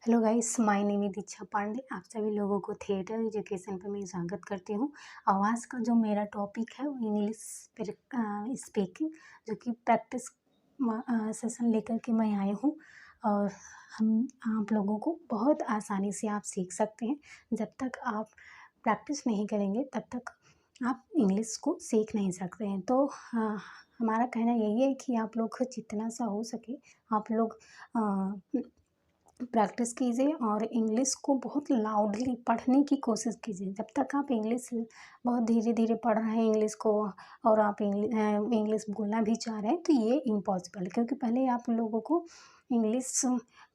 Hello guys, my name is Diksha Pandey. आप सभी लोगों को थिएटर एजुकेशन पर मैं स्वागत करती हूँ। आज का जो मेरा टॉपिक है वो इंग्लिश स्पीकिंग, जो कि प्रैक्टिस सेशन लेकर के मैं आई हूँ। और हम आप लोगों को बहुत आसानी से आप सीख सकते हैं। जब तक आप प्रैक्टिस नहीं करेंगे तब तक आप इंग्लिश को सीख नहीं सकते हैं। तो हमारा कहना यही है कि आप लोग जितना सा हो सके आप लोग प्रैक्टिस कीजिए और इंग्लिश को बहुत लाउडली पढ़ने की कोशिश कीजिए। जब तक आप इंग्लिश बहुत धीरे धीरे पढ़ रहे हैं इंग्लिश को और आप इंग्लिश बोलना भी चाह रहे हैं तो ये इम्पॉसिबल है, क्योंकि पहले आप लोगों को इंग्लिश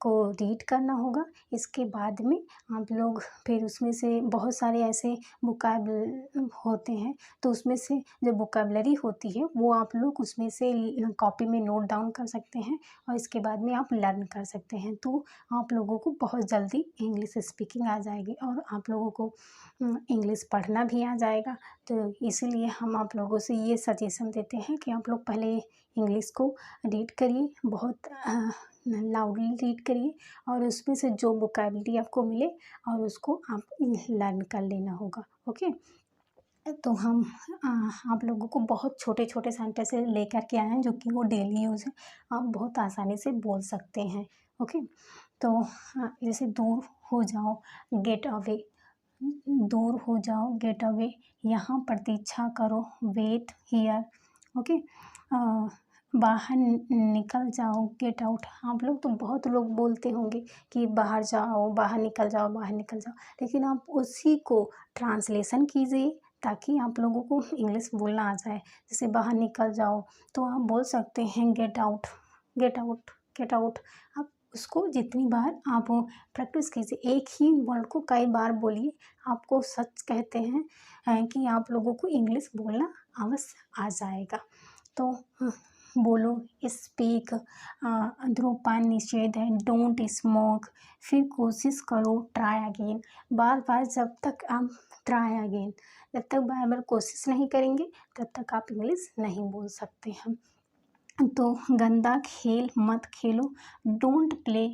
को रीड करना होगा। इसके बाद में आप लोग फिर उसमें से बहुत सारे ऐसे वोकैब होते हैं, तो उसमें से जो वोकैबलरी होती है वो आप लोग उसमें से कॉपी में नोट डाउन कर सकते हैं और इसके बाद में आप लर्न कर सकते हैं। तो आप लोगों को बहुत जल्दी इंग्लिश स्पीकिंग आ जाएगी और आप लोगों को इंग्लिश पढ़ना भी आ जाएगा। तो इसीलिए हम आप लोगों से ये सजेशन देते हैं कि आप लोग पहले इंग्लिश को रीड करिए, बहुत लाउडली रीड करिए और उसमें से जो वोकैबलरी आपको मिले और उसको आप लर्न कर लेना होगा। ओके, तो हम आप लोगों को बहुत छोटे छोटे सेंटेंस लेकर के आए हैं जो कि वो डेली यूज़ है, आप बहुत आसानी से बोल सकते हैं। ओके, तो जैसे दूर हो जाओ, गेट अवे। दूर हो जाओ, गेट अवे। यहाँ प्रतीक्षा करो, वेट हियर। ओके, बाहर निकल जाओ, गेट आउट। आप लोग तो बहुत लोग बोलते होंगे कि बाहर जाओ, बाहर निकल जाओ, बाहर निकल जाओ, लेकिन आप उसी को ट्रांसलेशन कीजिए ताकि आप लोगों को इंग्लिश बोलना आ जाए। जैसे बाहर निकल जाओ तो आप बोल सकते हैं get out, get out, get out. आप उसको जितनी बार आप प्रैक्टिस कीजिए, एक ही वर्ड को कई बार बोलिए। आपको सच कहते हैं कि आप लोगों को इंग्लिश बोलना अवश्य आ जाएगा। तो बोलो, स्पीक, धूम्रपान निषेध है, डोंट स्मोक। फिर कोशिश करो, ट्राई अगेन। बार बार जब तक आप ट्राई अगेन, जब तक बार बार कोशिश नहीं करेंगे तब तक आप इंग्लिश नहीं बोल सकते हैं। तो गंदा खेल मत खेलो, डोंट प्ले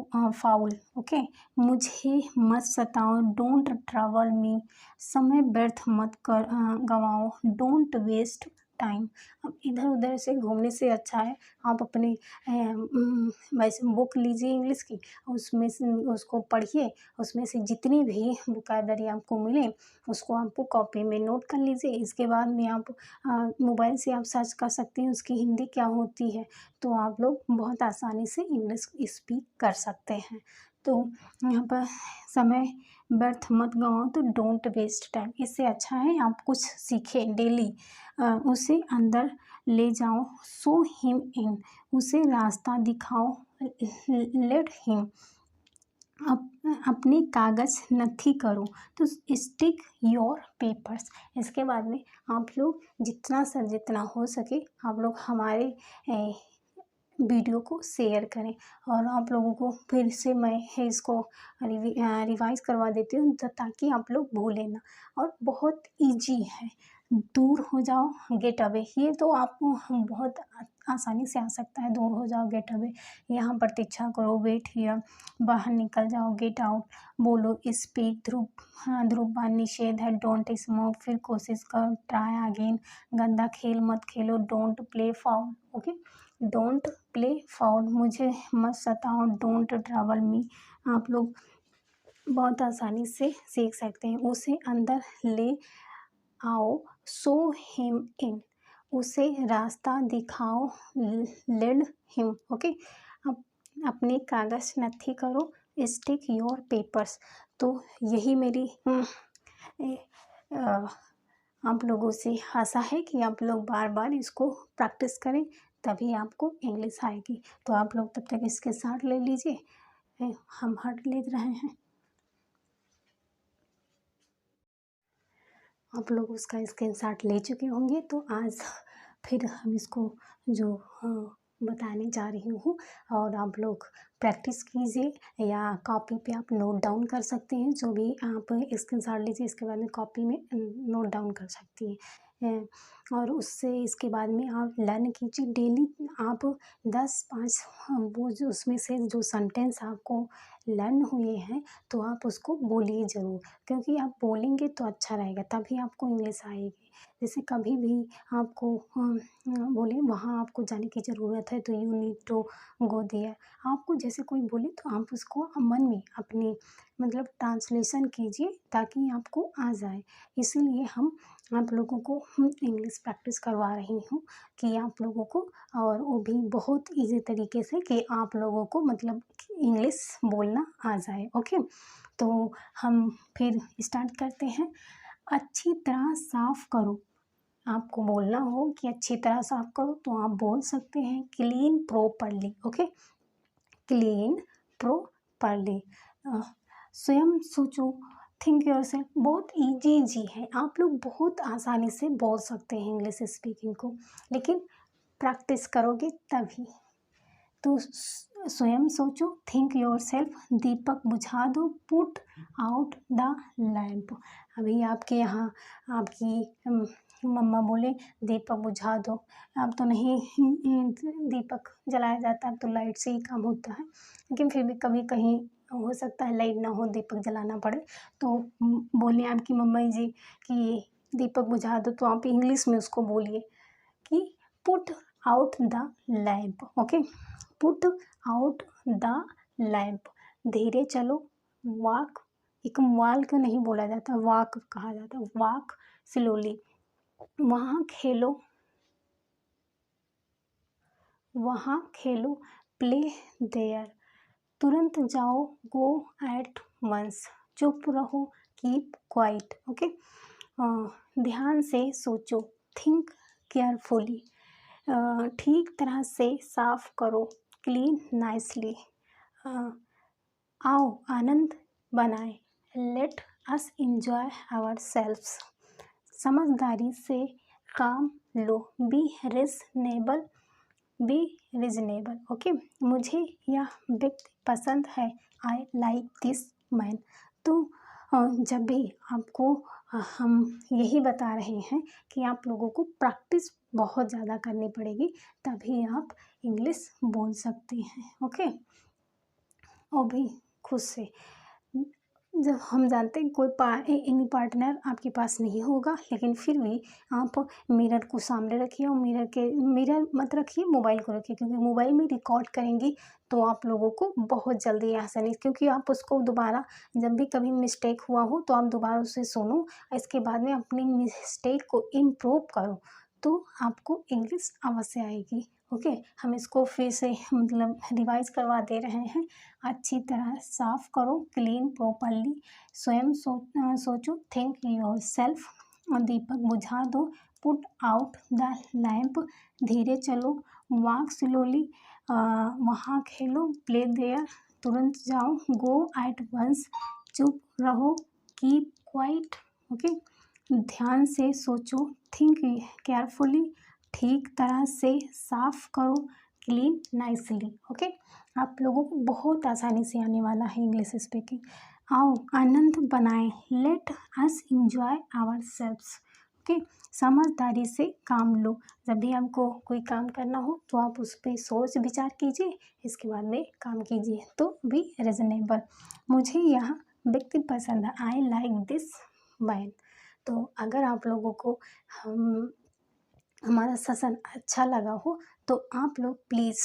फाउल। ओके, मुझे मत सताओ, डोंट ट्रबल मी। समय व्यर्थ मत कर गवाओ, डोंट वेस्ट टाइम। अब इधर उधर से घूमने से अच्छा है आप अपने वैसे बुक लीजिए इंग्लिश की, उसमें से उसको पढ़िए, उसमें से जितनी भी वोकैबलरी आपको मिले उसको आपको कॉपी में नोट कर लीजिए। इसके बाद में आप मोबाइल से आप सर्च कर सकते हैं उसकी हिंदी क्या होती है, तो आप लोग बहुत आसानी से इंग्लिश स्पीक कर सकते हैं। तो यहाँ पर समय व्यर्थ मत गवाओ, तो डोंट वेस्ट टाइम। इससे अच्छा है आप कुछ सीखें डेली, उसे अंदर ले जाओ, शो हिम इन। उसे रास्ता दिखाओ, लेट हिम। अपने कागज़ नथी करो, तो स्टिक योर पेपर्स। इसके बाद में आप लोग जितना हो सके आप लोग हमारे वीडियो को शेयर करें। और आप लोगों को फिर से मैं इसको रिवाइज करवा देती हूँ ताकि आप लोग भूलें ना। और बहुत इजी है, दूर हो जाओ, गेट अवे। ये तो आपको बहुत आसानी से आ सकता है। दूर हो जाओ, गेट अवे। यहाँ प्रतीक्षा करो, वेट हियर। बाहर निकल जाओ, गेट आउट। बोलो, स्पीक, धूम्रपान निषेध है, डोंट स्मोक। फिर कोशिश करो, ट्राई अगेन। गंदा खेल मत खेलो, don't play foul. Okay, don't play foul. मुझे मत सताओ, डोंट ट्रबल मी। आप लोग बहुत आसानी से सीख सकते हैं। उसे अंदर ले आओ, शो हिम इन। उसे रास्ता दिखाओ, लीड हिम। ओके, अब अपने कागज नथी करो, स्टिक योर पेपर्स। तो यही मेरी आप लोगों से आशा है कि आप लोग बार बार इसको प्रैक्टिस करें, तभी आपको इंग्लिश आएगी। तो आप लोग तब तक इसके साथ ले लीजिए, हम हट ले रहे हैं। आप लोग उसका स्क्रीनशॉट ले चुके होंगे, तो आज फिर हम इसको जो बताने जा रही हूँ और आप लोग प्रैक्टिस कीजिए या कॉपी पे आप नोट डाउन कर सकते हैं, जो भी आप स्क्रीनशॉट लीजिए, इसके बाद में कॉपी में नोट डाउन कर सकती हैं। और उससे इसके बाद में आप लर्न कीजिए डेली। आप 10-5 वो जो उसमें से जो सेंटेंस आपको लर्न हुए हैं तो आप उसको बोलिए ज़रूर, क्योंकि आप बोलेंगे तो अच्छा रहेगा, तभी आपको इंग्लिश आएगी। जैसे कभी भी आपको बोले वहाँ आपको जाने की ज़रूरत है तो you need to go there, आपको जैसे कोई बोले तो आप उसको मन में अपने मतलब ट्रांसलेशन कीजिए ताकि आपको आ जाए। इसीलिए हम आप लोगों को इंग्लिश प्रैक्टिस करवा रही हूँ कि आप लोगों को, और वो भी बहुत इजी तरीके से कि आप लोगों को मतलब इंग्लिश बोलना आ जाए। ओके, तो हम फिर स्टार्ट करते हैं। अच्छी तरह साफ करो, आपको बोलना हो कि अच्छी तरह साफ करो तो आप बोल सकते हैं clean properly. Okay, clean properly. स्वयं सोचो, थिंक योरसेल्फ, बहुत इजी है, आप लोग बहुत आसानी से बोल सकते हैं इंग्लिश स्पीकिंग को, लेकिन प्रैक्टिस करोगे तभी। तो स्वयं सोचो, थिंक योरसेल्फ, दीपक बुझा दो, पुट आउट द लैम्प। अभी आपके यहाँ आपकी मम्मा बोले दीपक बुझा दो, अब तो नहीं दीपक जलाया जाता, अब तो लाइट से ही काम होता है, लेकिन फिर भी कभी कहीं हो सकता है लाइट ना हो, दीपक जलाना पड़े, तो बोले आपकी मम्मा जी कि दीपक बुझा दो, तो आप इंग्लिश में उसको बोलिए कि put out the lamp. Okay, put out the lamp. धीरे चलो, वॉक, एक वॉल को नहीं बोला जाता, वॉक कहा जाता, वॉक स्लोली। वहाँ खेलो, वहाँ खेलो, प्ले देयर। तुरंत जाओ, गो एट वंस। चुप रहो, कीप क्वाइट। ओके, ध्यान से सोचो, थिंक केयरफुली। ठीक तरह से साफ करो, क्लीन नाइसली। आओ आनंद बनाए, let us enjoy ourselves. समझदारी से काम लो, be reasonable, be reasonable. Okay, मुझे यह व्यक्ति पसंद है, आई लाइक दिस मैन। तो जब भी आपको हम यही बता रहे हैं कि आप लोगों को प्रैक्टिस बहुत ज़्यादा करनी पड़ेगी, तभी आप इंग्लिश बोल सकते हैं। ओके, और भी खुद से, जब हम जानते हैं कोई पार्टनर आपके पास नहीं होगा, लेकिन फिर भी आप मिरर को सामने रखिए, और मिरर मत रखिए, मोबाइल को रखिए, क्योंकि मोबाइल में रिकॉर्ड करेंगी तो आप लोगों को बहुत जल्दी आसानी, क्योंकि आप उसको दोबारा जब भी कभी मिस्टेक हुआ हो तो आप दोबारा उसे सुनो, इसके बाद में अपनी मिस्टेक को इम्प्रूव करो, तो आपको इंग्लिश अवश्य आएगी। ओके, हम इसको फिर से मतलब रिवाइज करवा दे रहे हैं। अच्छी तरह साफ करो, क्लीन प्रॉपरली। स्वयं सोचो, थिंक योर सेल्फ। दीपक बुझा दो, पुट आउट द लैम्प। धीरे चलो, वॉक स्लोली। वहाँ खेलो, प्ले देयर। तुरंत जाओ, गो एट वंस। चुप रहो, कीप क्वाइट। ओके, ध्यान से सोचो, थिंक केयरफुली। ठीक तरह से साफ करो, क्लीन नाइसली। ओके, आप लोगों को बहुत आसानी से आने वाला है इंग्लिश स्पीकिंग। आओ आनंद बनाएं, let us enjoy ourselves. Okay, समझदारी से काम लो, जब भी आपको कोई काम करना हो तो आप उस पर सोच विचार कीजिए, इसके बाद में काम कीजिए। तो बी रिजनेबल, मुझे यह व्यक्ति पसंद है, आई लाइक दिस मैन। तो अगर आप लोगों को हमारा सेशन अच्छा लगा हो तो आप लोग प्लीज़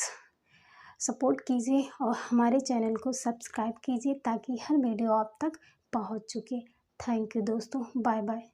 सपोर्ट कीजिए और हमारे चैनल को सब्सक्राइब कीजिए ताकि हर वीडियो आप तक पहुंच चुके। थैंक यू दोस्तों, बाय बाय।